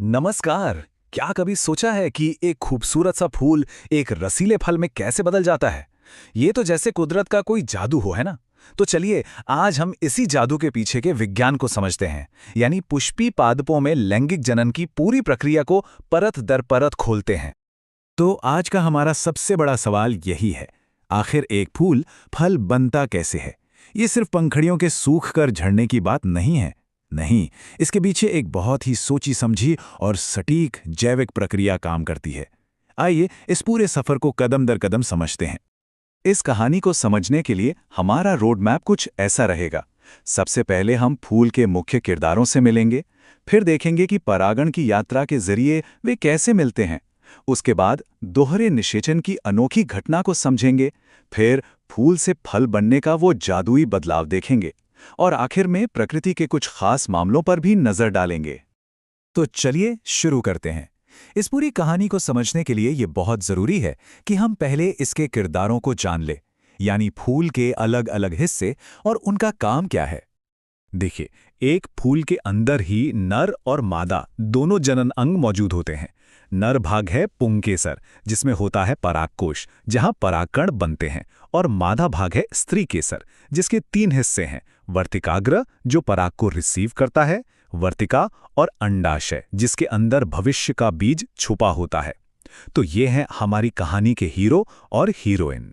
नमस्कार। क्या कभी सोचा है कि एक खूबसूरत सा फूल एक रसीले फल में कैसे बदल जाता है? ये तो जैसे कुदरत का कोई जादू हो, है ना? तो चलिए आज हम इसी जादू के पीछे के विज्ञान को समझते हैं, यानी पुष्पी पादपों में लैंगिक जनन की पूरी प्रक्रिया को परत दर परत खोलते हैं। तो आज का हमारा सबसे बड़ा सवाल यही है, आखिर एक फूल फल बनता कैसे है? ये सिर्फ पंखड़ियों के सूख कर झड़ने की बात नहीं है। नहीं, इसके पीछे एक बहुत ही सोची समझी और सटीक जैविक प्रक्रिया काम करती है। आइए इस पूरे सफर को कदम दर कदम समझते हैं। इस कहानी को समझने के लिए हमारा रोड मैप कुछ ऐसा रहेगा। सबसे पहले हम फूल के मुख्य किरदारों से मिलेंगे, फिर देखेंगे कि परागण की यात्रा के जरिए वे कैसे मिलते हैं। उसके बाद दोहरे निषेचन की अनोखी घटना को समझेंगे, फिर फूल से फल बनने का वो जादुई बदलाव देखेंगे और आखिर में प्रकृति के कुछ खास मामलों पर भी नजर डालेंगे। तो चलिए शुरू करते हैं। इस पूरी कहानी को समझने के लिए ये बहुत जरूरी है कि हम पहले इसके किरदारों को जान लें, यानी फूल के अलग अलग हिस्से और उनका काम क्या है। देखिए, एक फूल के अंदर ही नर और मादा दोनों जनन अंग मौजूद होते हैं। नर भाग है पुंकेसर, जिसमें होता है परागकोश, जहां परागकण बनते हैं, और मादा भाग है स्त्री केसर, जिसके 3 हिस्से हैं: वर्तिकाग्र जो पराग को रिसीव करता है, वर्तिका और अंडाशय जिसके अंदर भविष्य का बीज छुपा होता है। तो ये हैं हमारी कहानी के हीरो और हीरोइन।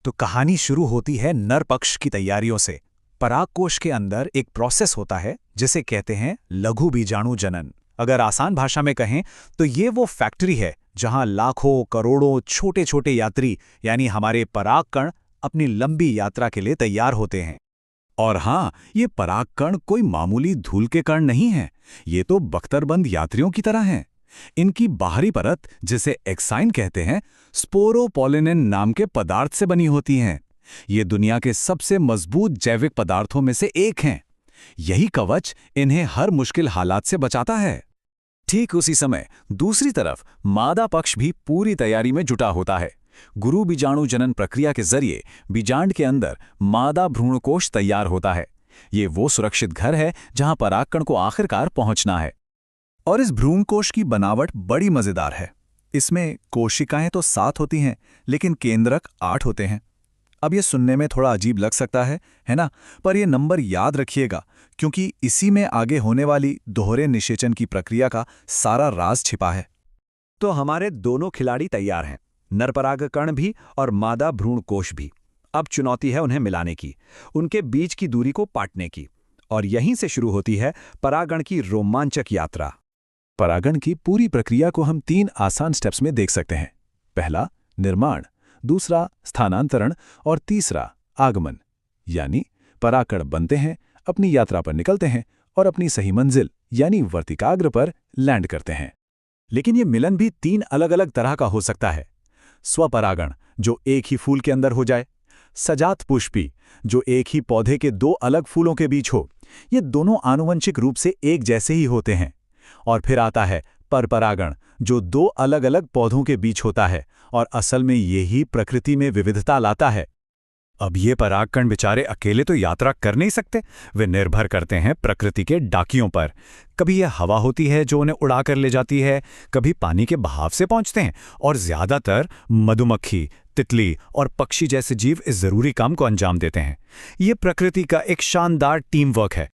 तो कहानी शुरू होती है नर पक्ष की तैयारियों से। परागकोश के अंदर एक प्रोसेस होता है जिसे कहते हैं लघु बीजाणु जनन। अगर आसान भाषा में कहें तो ये वो फैक्ट्री है जहां लाखों करोड़ों छोटे छोटे यात्री यानी हमारे परागकण अपनी लंबी यात्रा के लिए तैयार होते हैं। और हाँ, ये परागकण कोई मामूली धूल के कण नहीं हैं। ये तो बख्तरबंद यात्रियों की तरह हैं। इनकी बाहरी परत, जिसे एक्साइन कहते हैं, स्पोरोपोलिनेन नाम के पदार्थ से बनी होती हैं। ये दुनिया के सबसे मजबूत जैविक पदार्थों में से एक हैं। यही कवच इन्हें हर मुश्किल हालात से बचाता है। ठीक उसी समय दूसरी तरफ मादा पक्ष भी पूरी तैयारी में जुटा होता है। गुरु बीजाणु जनन प्रक्रिया के जरिए बीजांड के अंदर मादा भ्रूणकोश तैयार होता है। ये वो सुरक्षित घर है जहां परागकण को आखिरकार पहुंचना है। और इस भ्रूणकोश की बनावट बड़ी मजेदार है। इसमें कोशिकाएं तो 7 होती हैं, लेकिन केंद्रक 8 होते हैं। अब ये सुनने में थोड़ा अजीब लग सकता है ना? पर ये नंबर याद रखिएगा, क्योंकि इसी में आगे होने वाली दोहरे निषेचन की प्रक्रिया का सारा राज छिपा है। तो हमारे दोनों खिलाड़ी तैयार हैं, नर परागकण भी और मादा भ्रूणकोश भी। अब चुनौती है उन्हें मिलाने की, उनके बीच की दूरी को पाटने की। और यहीं से शुरू होती है परागण की रोमांचक यात्रा। परागण की पूरी प्रक्रिया को हम 3 आसान स्टेप्स में देख सकते हैं। पहला निर्माण, दूसरा स्थानांतरण और तीसरा आगमन। यानी परागकण बनते हैं, अपनी यात्रा पर निकलते हैं और अपनी सही मंजिल यानी वर्तिकाग्र पर लैंड करते हैं। लेकिन ये मिलन भी 3 अलग अलग तरह का हो सकता है। स्वपरागण, जो एक ही फूल के अंदर हो जाए। सजात पुष्पी, जो एक ही पौधे के 2 अलग फूलों के बीच हो। ये दोनों आनुवंशिक रूप से एक जैसे ही होते हैं। और फिर आता है परपरागण, जो 2 अलग अलग पौधों के बीच होता है और असल में यही प्रकृति में विविधता लाता है। अब ये परागकण बेचारे अकेले तो यात्रा कर नहीं सकते, वे निर्भर करते हैं प्रकृति के डाकियों पर। कभी यह हवा होती है जो उन्हें उड़ा कर ले जाती है, कभी पानी के बहाव से पहुंचते हैं, और ज्यादातर मधुमक्खी, तितली और पक्षी जैसे जीव इस जरूरी काम को अंजाम देते हैं। ये प्रकृति का एक शानदार टीम वर्क है।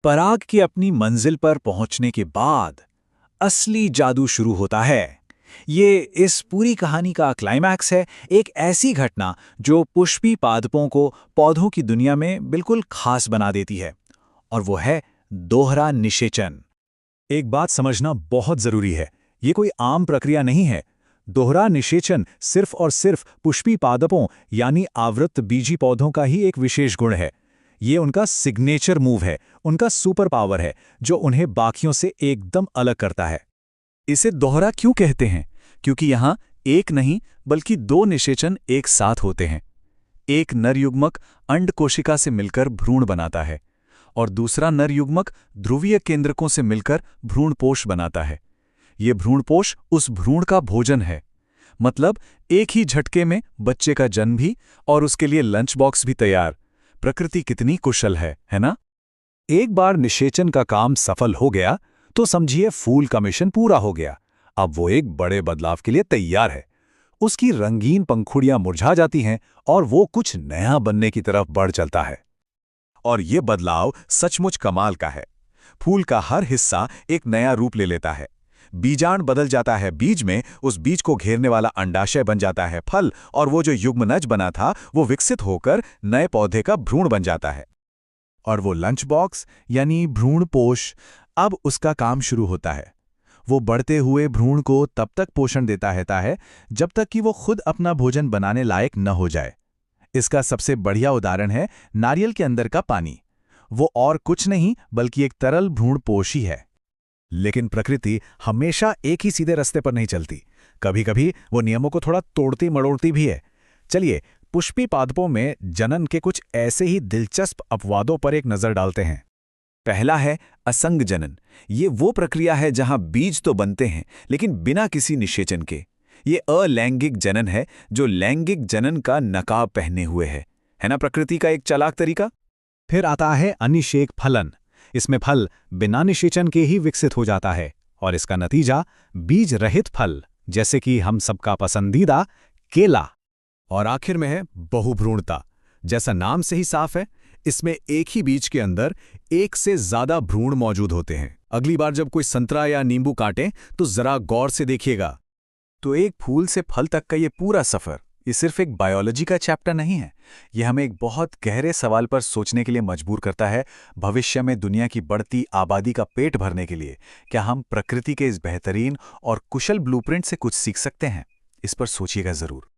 पराग की अपनी मंजिल पर पहुंचने के बाद असली जादू शुरू होता है। ये इस पूरी कहानी का क्लाइमैक्स है, एक ऐसी घटना जो पुष्पी पादपों को पौधों की दुनिया में बिल्कुल खास बना देती है, और वो है दोहरा निषेचन। एक बात समझना बहुत जरूरी है, ये कोई आम प्रक्रिया नहीं है। दोहरा निषेचन सिर्फ और सिर्फ पुष्पी पादपों यानी आवृत बीजी पौधों का ही एक विशेष गुण है। ये उनका सिग्नेचर मूव है, उनका सुपर पावर है, जो उन्हें बाकियों से एकदम अलग करता है। इसे दोहरा क्यों कहते हैं? क्योंकि यहां एक नहीं बल्कि 2 निषेचन एक साथ होते हैं। एक नर युग्मक अंड कोशिका से मिलकर भ्रूण बनाता है और दूसरा नर युग्मक ध्रुवीय केंद्रकों से मिलकर भ्रूणपोष बनाता है। ये भ्रूणपोष उस भ्रूण का भोजन है। मतलब एक ही झटके में बच्चे का जन्म भी और उसके लिए लंच बॉक्स भी तैयार। प्रकृति कितनी कुशल है ना? एक बार निषेचन का काम सफल हो गया तो समझिए फूल का मिशन पूरा हो गया। अब वो एक बड़े बदलाव के लिए तैयार है। उसकी रंगीन पंखुड़ियां मुरझा जाती हैं और वो कुछ नया बनने की तरफ बढ़ चलता है। और ये बदलाव सचमुच कमाल का है। फूल का हर हिस्सा एक नया रूप ले लेता है। बीजांड बदल जाता है बीज में, उस बीज को घेरने वाला अंडाशय बन जाता है फल, और वो जो युग्मनज बना था वो विकसित होकर नए पौधे का भ्रूण बन जाता है। और वो लंच बॉक्स यानी भ्रूणपोष, अब उसका काम शुरू होता है। वो बढ़ते हुए भ्रूण को तब तक पोषण देता है जब तक कि वो खुद अपना भोजन बनाने लायक न हो जाए। इसका सबसे बढ़िया उदाहरण है नारियल के अंदर का पानी। वो और कुछ नहीं बल्कि एक तरल भ्रूणपोष ही है। लेकिन प्रकृति हमेशा एक ही सीधे रास्ते पर नहीं चलती। कभी कभी वो नियमों को थोड़ा तोड़ती मड़ोड़ती भी है। चलिए पुष्पी पादपों में जनन के कुछ ऐसे ही दिलचस्प अपवादों पर एक नजर डालते हैं। पहला है असंग जनन। ये वो प्रक्रिया है जहां बीज तो बनते हैं लेकिन बिना किसी निषेचन के। ये अलैंगिक जनन है जो लैंगिक जनन का नकाब पहने हुए है ना प्रकृति का एक चालाक तरीका। फिर आता है अनिषेक फलन। इसमें फल बिना निषेचन के ही विकसित हो जाता है और इसका नतीजा बीज रहित फल, जैसे कि हम सबका पसंदीदा केला। और आखिर में है बहुभ्रूणता। जैसा नाम से ही साफ है, इसमें एक ही बीज के अंदर एक से ज्यादा भ्रूण मौजूद होते हैं। अगली बार जब कोई संतरा या नींबू काटें तो जरा गौर से देखिएगा। तो एक फूल से फल तक का ये पूरा सफर, ये सिर्फ एक बायोलॉजी का चैप्टर नहीं है। ये हमें एक बहुत गहरे सवाल पर सोचने के लिए मजबूर करता है। भविष्य में दुनिया की बढ़ती आबादी का पेट भरने के लिए क्या हम प्रकृति के इस बेहतरीन और कुशल ब्लूप्रिंट से कुछ सीख सकते हैं? इस पर सोचिएगा जरूर।